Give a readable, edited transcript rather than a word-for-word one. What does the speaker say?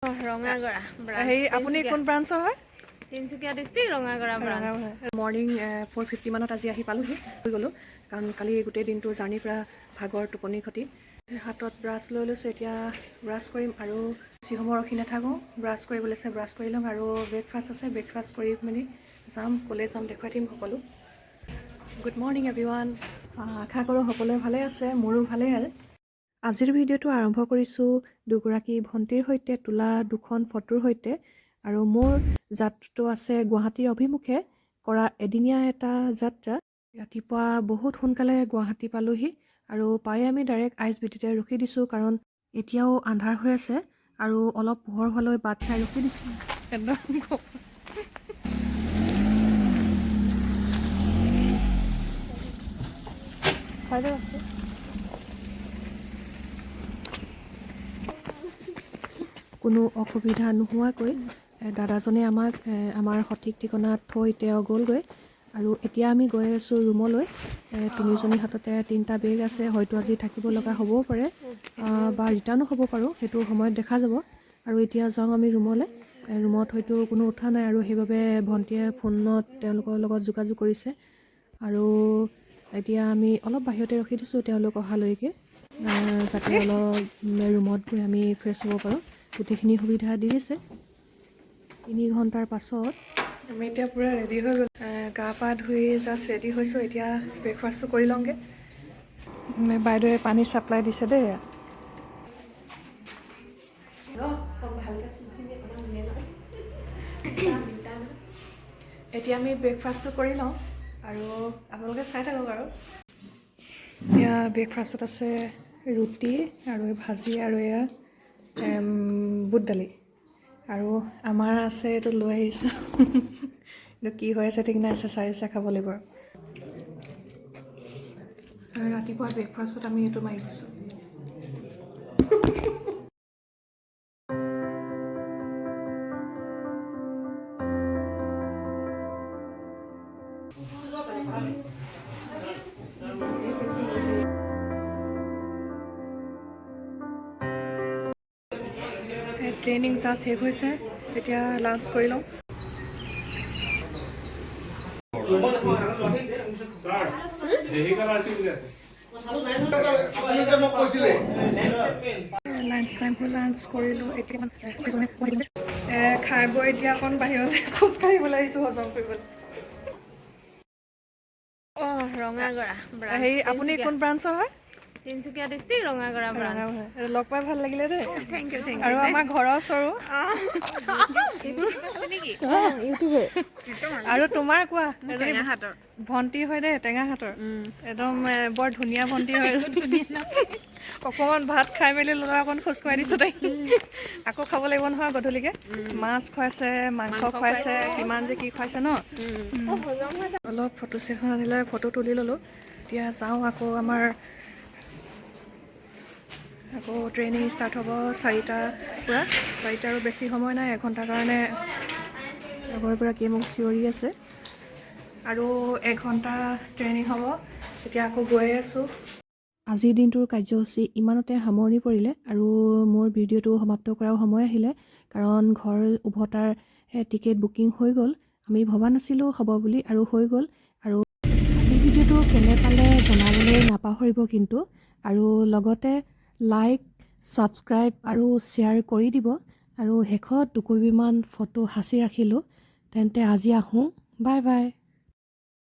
ৰঙাগড়া এই আপুনি কোন ব্ৰাঞ্চৰ হয়? Tinsukia district Rangagora branch. Morning 4:50 মানত আজি আহি পালোহি হৈ গ'লোঁ কাৰণ কালি গোটেই দিনটো জাৰ্ণিৰ পৰা ভাগৰ টোপনি ক্ষতি। হাতত ব্ৰাছ লৈ লৈছোঁ, এতিয়া ব্ৰাছ কৰিম আৰু বেছি সময় ৰখি নাথাকোঁ। ব্ৰাছ কৰিবলৈ আছে, ব্ৰাছ কৰি ল'ম আৰু ব্ৰেকফাষ্ট আছে, ব্ৰেকফাষ্ট কৰি মেলি যাম, কলেজ যাম, দেখুৱাই দিম সকলো। গুড মৰ্ণিং এভৰিৱান, আশা কৰোঁ সকলোৱে ভালে আছে, মোৰো ভালেই আৰু। আজিৰ ভিডিঅ'টো আৰম্ভ কৰিছোঁ দুগৰাকী ভণ্টিৰ সৈতে তোলা দুখন ফটোৰ সৈতে। আৰু মোৰ যাত্ৰাটো আছে গুৱাহাটীৰ অভিমুখে কৰা এদিনীয়া এটা যাত্ৰা। ৰাতিপুৱা বহুত সোনকালে গুৱাহাটী পালোহি আৰু পাই আমি ডাইৰেক্ট ISBT ৰখি দিছোঁ কাৰণ এতিয়াও আন্ধাৰ হৈ আছে আৰু অলপ পোহৰ হোৱালৈ বাট চাই ৰখি দিছোঁ। কোনো অসুবিধা নোহোৱাকৈ দাদাজনে আমাক আমাৰ সঠিক ঠিকনাত থৈ তেওঁ গ'লগৈ আৰু এতিয়া আমি গৈ আছোঁ ৰুমলৈ। তিনিজনী হাততে 3টা বেগ আছে, হয়তো আজি থাকিব লগা হ'বও পাৰে বা ৰিটাৰ্ণো হ'ব পাৰোঁ, সেইটো সময়ত দেখা যাব। আৰু এতিয়া যাওঁ আমি ৰুমলৈ। ৰুমত হয়তো কোনো উঠা নাই আৰু সেইবাবে ভণ্টিয়ে ফোনত তেওঁলোকৰ লগত যোগাযোগ কৰিছে আৰু এতিয়া আমি অলপ বাহিৰতে ৰখি দিছোঁ তেওঁলোক অহালৈকে, যাতে অলপ ৰুমত গৈ আমি ফ্ৰেছ হ'ব পাৰোঁ। গোটেইখিনি সুবিধা দি দিছে। 3 ঘণ্টাৰ পাছত আমি এতিয়া পূৰা ৰেডি হৈ গ'লোঁ। গা পা ধুই জাষ্ট ৰেডি হৈছোঁ, এতিয়া ব্ৰেকফাষ্টটো কৰি লওঁগৈ। বাইদেৱে পানী ছাপ্লাই দিছে দেই। এতিয়া আমি ব্ৰেকফাষ্টটো কৰি লওঁ আৰু আপোনালোকে চাই থাকক আৰু। এতিয়া ব্ৰেকফাষ্টত আছে ৰুটি আৰু ভাজি আৰু এয়া বুট দালি আৰু আমাৰ আছে এইটো লৈ আহিছোঁ। এইটো কি হৈ আছে ঠিক নাই, চাই খাব লাগিব আৰু। ৰাতিপুৱা ব্ৰেকফাষ্টত আমি এইটো মাৰি দিছোঁ। ট্ৰেইনিং জাষ্ট শেষ হৈছে, এতিয়া লাঞ্চ কৰি লওঁ। লাঞ্চ টাইম হ'ল, লাঞ্চ কৰিলোঁ। এতিয়া খাই বৈ এতিয়া অকণ বাহিৰতে খোজকাঢ়িবলৈ আহিছোঁ হজম কৰিবলৈ। ৰঙাগড়া ব্ৰাঞ্চ। আপুনি কোন ব্ৰাঞ্চৰ হয়? Tinsukia district Rangagora branch. লগ পাই ভাল লাগিলে দেই। থেংক ইউ আৰু আমাৰ ঘৰৰ ওচৰো। আৰু তোমাৰ কোৱা? ভণ্টি হয় দেই, টেঙাহাটৰ। একদম বৰ ধুনীয়া ভণ্টি হয়। অকণমান ভাত খাই মেলি ল'ৰা অকণ খোজকঢ়াই দিছোঁ তাই। আকৌ খাব লাগিব নহয় গধূলিকৈ। মাছ খুৱাইছে, মাংস খুৱাইছে, কিমান যে কি খুৱাইছে ন। অলপ ফটো ছেশ্যন আনিলে, ফটো তুলি ল'লোঁ। এতিয়া যাওঁ আকৌ ট্ৰেইনিং ষ্টাৰ্ট হ'ব 4টাৰ পৰা। 4টা আৰু বেছি সময় নাই, 1 ঘণ্টাৰ কাৰণে লগৰগৰাকীয়ে মোক চিঞৰি আছে আৰু 1 ঘণ্টা ট্ৰেইনিং হ'ব। এতিয়া আকৌ গৈ আছোঁ। আজিৰ দিনটোৰ কাৰ্যসূচী ইমানতে সামৰণি পৰিলে আৰু মোৰ ভিডিঅ'টো সমাপ্ত কৰাও সময় আহিলে কাৰণ ঘৰ উভতাৰ টিকেট বুকিং হৈ গ'ল। আমি ভবা নাছিলোঁ হ'ব বুলি আৰু হৈ গ'ল। আৰু আজিৰ ভিডিঅ'টো কেনে পালে জনাবলৈ নাপাহৰিব কিন্তু, আৰু লগতে লাইক, ছাবস্ক্ৰাইব আৰু শ্বেয়াৰ কৰি দিব। আৰু শেষত দুকপিমান ফটো সাঁচি ৰাখিলোঁ। তেন্তে আজি আহোঁ, বাই বাই।